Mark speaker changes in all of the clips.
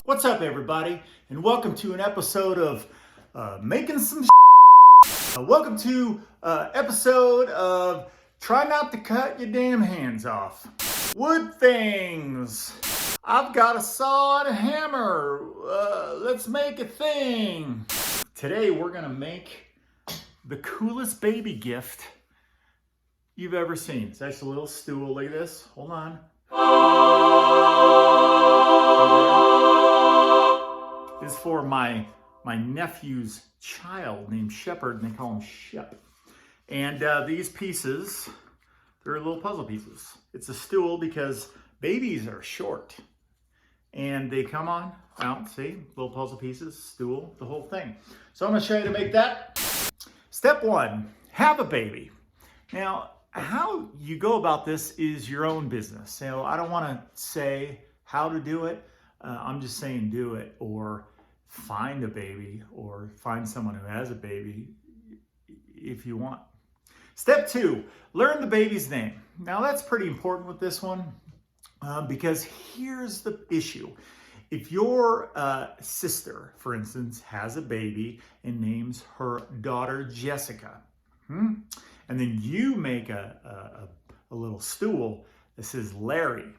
Speaker 1: What's up, everybody, and welcome to an episode of Making Some Welcome to episode of Try Not to Cut Your Damn Hands Off. Wood things. I've got a saw and a hammer. Let's make a thing. Today we're gonna make the coolest baby gift you've ever seen. It's actually a little stool. Look at this. Hold on. This is for my nephew's child named Shepherd, and they call him Shep. And these pieces, they're little puzzle pieces. It's a stool because babies are short. And they come on out, see? Little puzzle pieces, stool, the whole thing. So I'm gonna show you to make that. Step one, have a baby. Now, how you go about this is your own business. So I don't wanna say how to do it. I'm just saying do it, or find a baby, or find someone who has a baby if you want. Step two, learn the baby's name. Now that's pretty important with this one because here's the issue. If your sister, for instance, has a baby and names her daughter Jessica, and then you make a little stool that says Larry,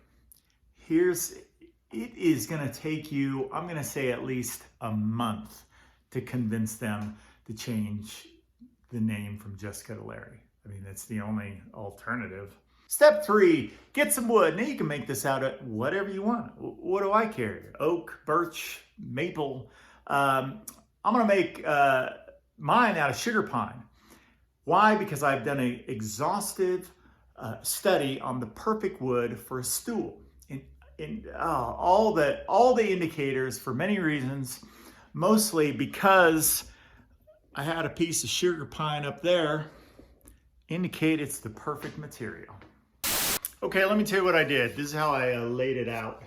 Speaker 1: it is going to take you, I'm going to say at least a month to convince them to change the name from Jessica to Larry. I mean, that's the only alternative. Step three, get some wood. Now you can make this out of whatever you want. What do I carry? Oak, birch, maple. I'm going to make mine out of sugar pine. Why? Because I've done an exhaustive study on the perfect wood for a stool. All the indicators, for many reasons, mostly because I had a piece of sugar pine up there, indicate it's the perfect material. Okay, let me tell you what I did. This is how I laid it out.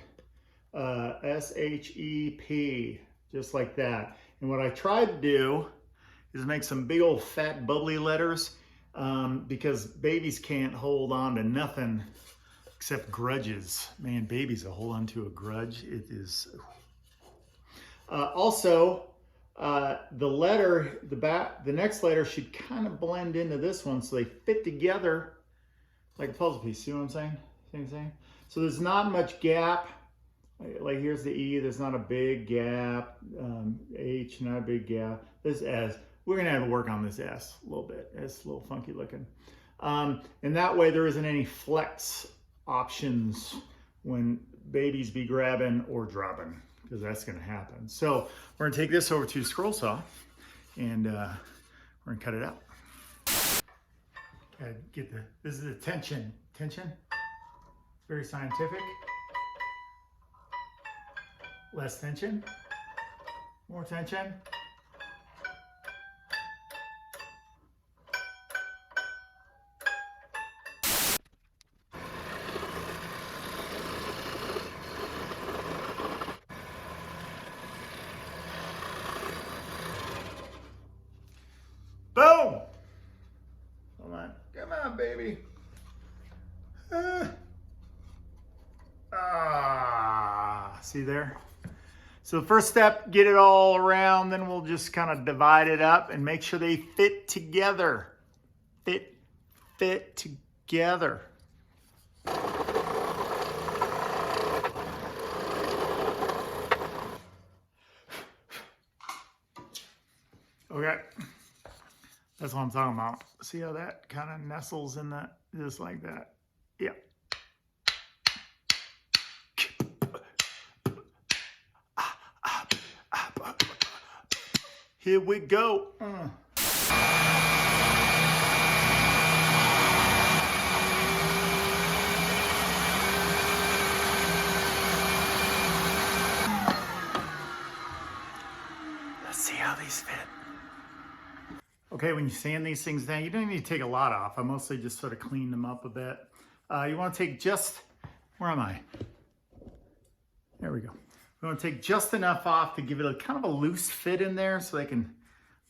Speaker 1: S-H-E-P, just like that. And what I tried to do is make some big old fat bubbly letters because babies can't hold on to nothing except grudges. Man, babies will hold on to a grudge. It is. Also, the letter, the next letter should kind of blend into this one so they fit together like a puzzle piece. See what I'm saying? See what I'm saying? So there's not much gap. Like here's the E, there's not a big gap. H, not a big gap. This S, we're gonna have to work on this S a little bit. It's a little funky looking. And that way there isn't any flex options when babies be grabbing or dropping, because that's going to happen. So we're going to take this over to scroll saw and we're going to cut it out. This is the tension, very scientific. Less tension, more tension. Boom! Come on, baby. See there? So the first step, get it all around, then we'll just kind of divide it up and make sure they fit together. Fit together. Okay, that's what I'm talking about. See how that kind of nestles in that, just like that. Yeah. Here we go. Let's see how these fit. Okay, when you sand these things down, you don't need to take a lot off. I mostly just sort of clean them up a bit. You want to take just, where am I? There we go. We want to take just enough off to give it a kind of a loose fit in there so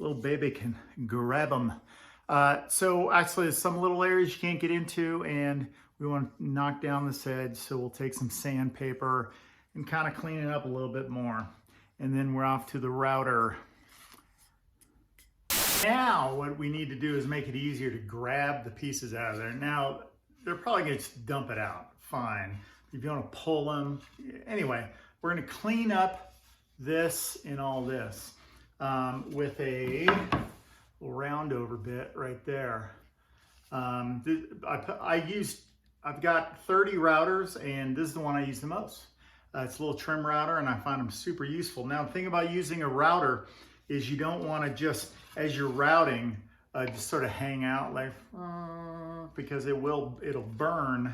Speaker 1: little baby can grab them. So actually there's some little areas you can't get into, and we want to knock down this edge. So we'll take some sandpaper and kind of clean it up a little bit more. And then we're off to the router. Now what we need to do is make it easier to grab the pieces out of there. Now they're probably gonna just dump it out, fine. If you want to pull them, anyway, we're gonna clean up this and all this with a little round over bit right there. I've got 30 routers, and this is the one I use the most. It's a little trim router, and I find them super useful. Now, the thing about using a router is you don't want to just, as you're routing, just sort of hang out like, because it'll burn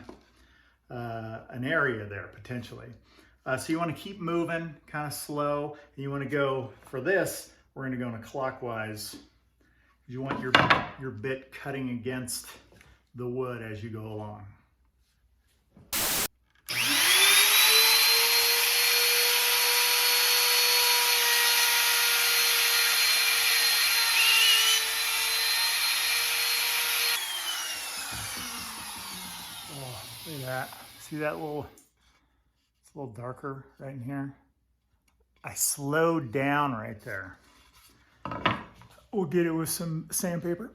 Speaker 1: an area there potentially. So you want to keep moving, kind of slow. And you want to go, for this, we're going to go in a clockwise. You want your bit cutting against the wood as you go along. Oh, look at that. See that little, it's a little darker right in here. I slowed down right there. We'll get it with some sandpaper.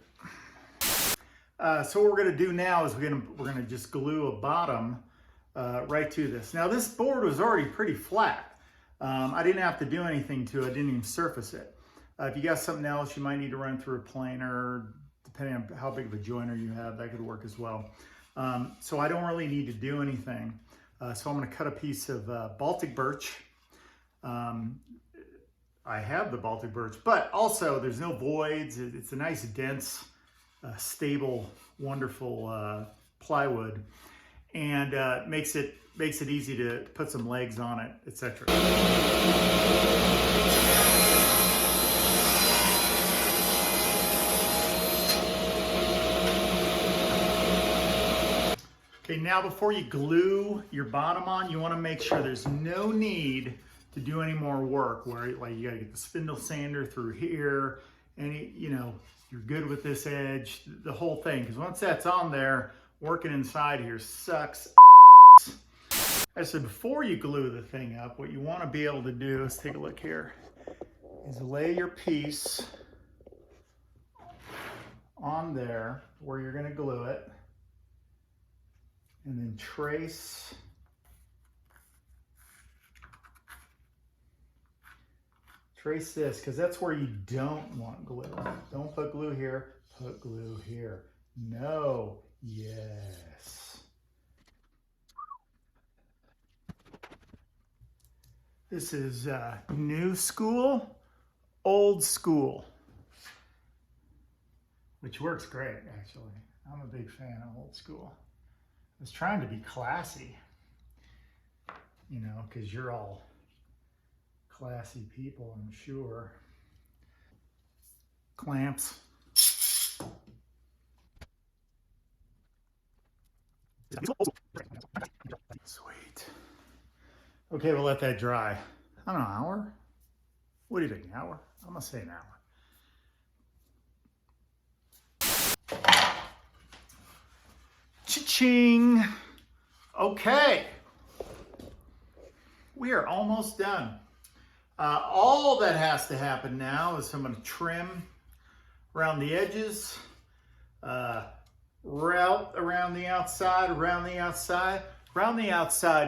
Speaker 1: So what we're gonna do now is we're gonna just glue a bottom right to this. Now this board was already pretty flat. I didn't have to do anything to it. I didn't even surface it. If you got something else, you might need to run through a planer, depending on how big of a joiner you have, that could work as well. So I don't really need to do anything. So I'm gonna cut a piece of Baltic birch. I have the Baltic birch, but also there's no voids. It's a nice, dense, stable, wonderful plywood, and makes it easy to put some legs on it, etc. Okay, now before you glue your bottom on, you want to make sure there's no need to do any more work where like you got to get the spindle sander through here, and you're good with this edge, the whole thing, because once that's on there, working inside here sucks. I said before you glue the thing up, what you want to be able to do is take a look here, is lay your piece on there where you're going to glue it, and then trace this, because that's where you don't want glue. Don't put glue here, put glue here. No, yes. This is new school, old school, which works great, actually. I'm a big fan of old school. I was trying to be classy, because you're all classy people, I'm sure. Clamps. Sweet. Okay, we'll let that dry. I don't know, an hour? What do you think, an hour? I'm gonna say an hour. Cha-ching! Okay. We are almost done. All that has to happen now is I'm going to trim around the edges, route around the outside,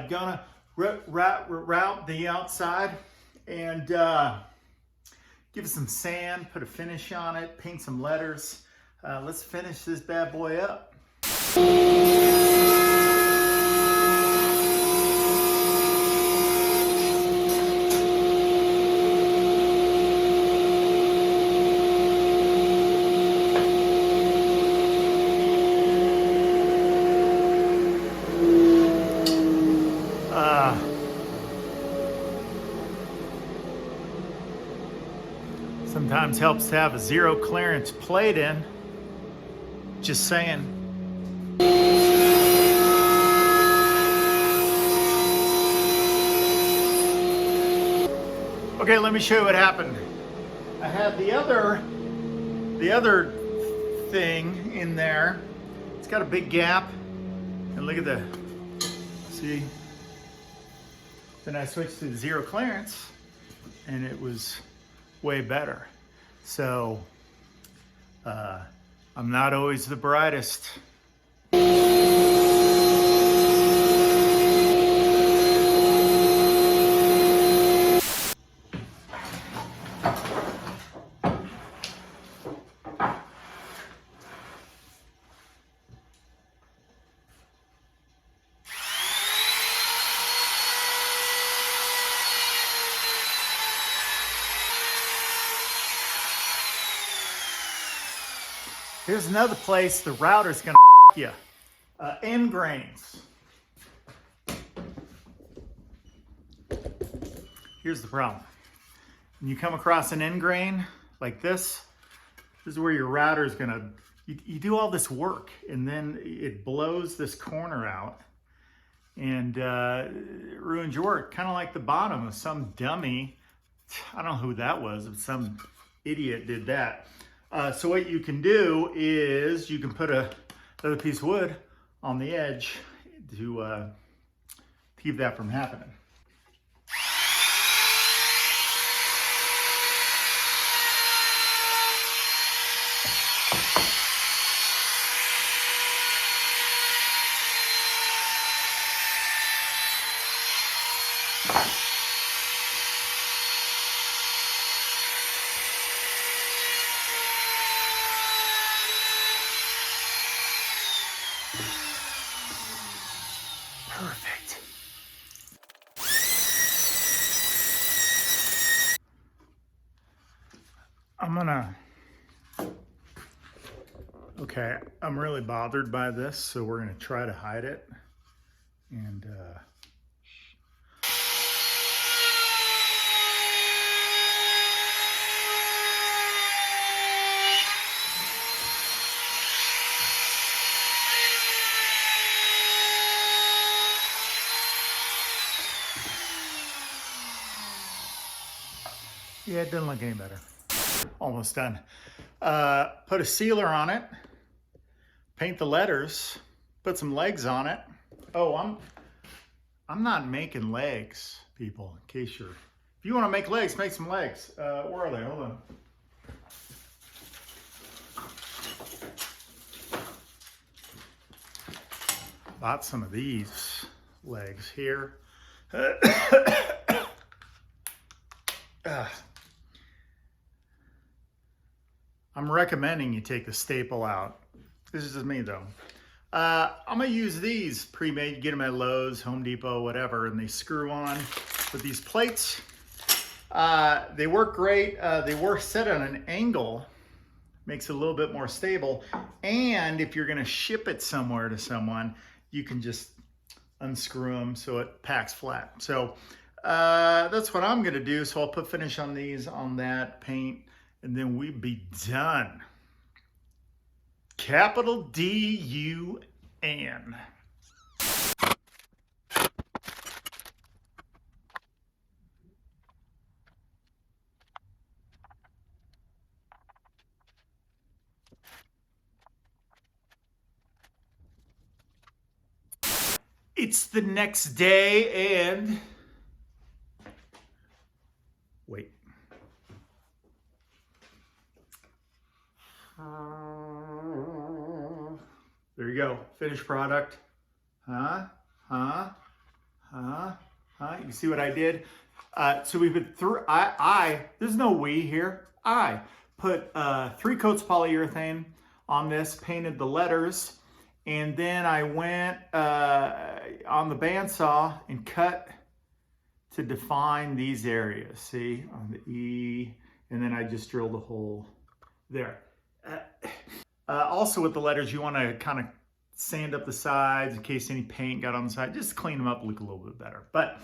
Speaker 1: gonna route the outside, and give it some sand, put a finish on it, paint some letters. Let's finish this bad boy up. Sometimes helps to have a zero clearance plate in. Just saying. Okay, let me show you what happened. I had the other thing in there. It's got a big gap, and look at the, see? Then I switched to zero clearance and it was way better. So I'm not always the brightest. Here's another place the router's gonna you. End grains. Here's the problem. When you come across an end grain like this is where your router's gonna, you do all this work and then it blows this corner out and it ruins your work. Kind of like the bottom of some dummy, I don't know who that was, but some idiot did that. So what you can do is you can put another piece of wood on the edge to keep that from happening. Perfect. Okay, I'm really bothered by this, so we're gonna try to hide it. And yeah, it doesn't look any better. Almost done. Put a sealer on it, paint the letters, put some legs on it. Oh, I'm not making legs, people, in case you're, if you want to make legs, make some legs. Where are they? Hold on. Bought some of these legs here. I'm recommending you take the staple out. This is just me though. I'm gonna use these pre-made, get them at Lowe's, Home Depot, whatever, and they screw on with these plates. They work great. They work set on an angle, makes it a little bit more stable. And if you're gonna ship it somewhere to someone, you can just unscrew them so it packs flat. So that's what I'm gonna do. So I'll put finish on these, on that, paint, and then we'd be done. Capital D-U-N. It's the next day and wait. There you go, finished product. You see what I did? So we put there's no we here. I put 3 coats polyurethane on this, painted the letters, and then I went on the bandsaw and cut to define these areas. See, on the E, and then I just drilled a hole there. Also with the letters, you want to kind of sand up the sides in case any paint got on the side. Just clean them up, look a little bit better. But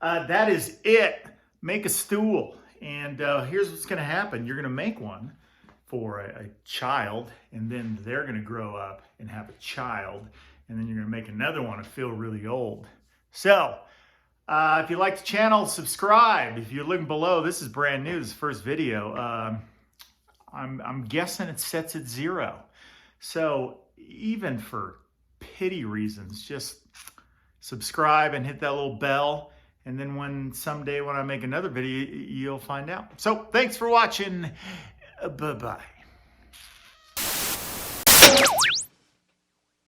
Speaker 1: that is it. Make a stool. And here's what's going to happen. You're going to make one for a child, and then they're going to grow up and have a child, and then you're going to make another one and feel really old. So if you like the channel, subscribe. If you're looking below, this is brand new. This is the first video. I'm guessing it sets at 0. So even for pity reasons, just subscribe and hit that little bell, And then someday when I make another video, you'll find out. So thanks for watching. Bye-bye.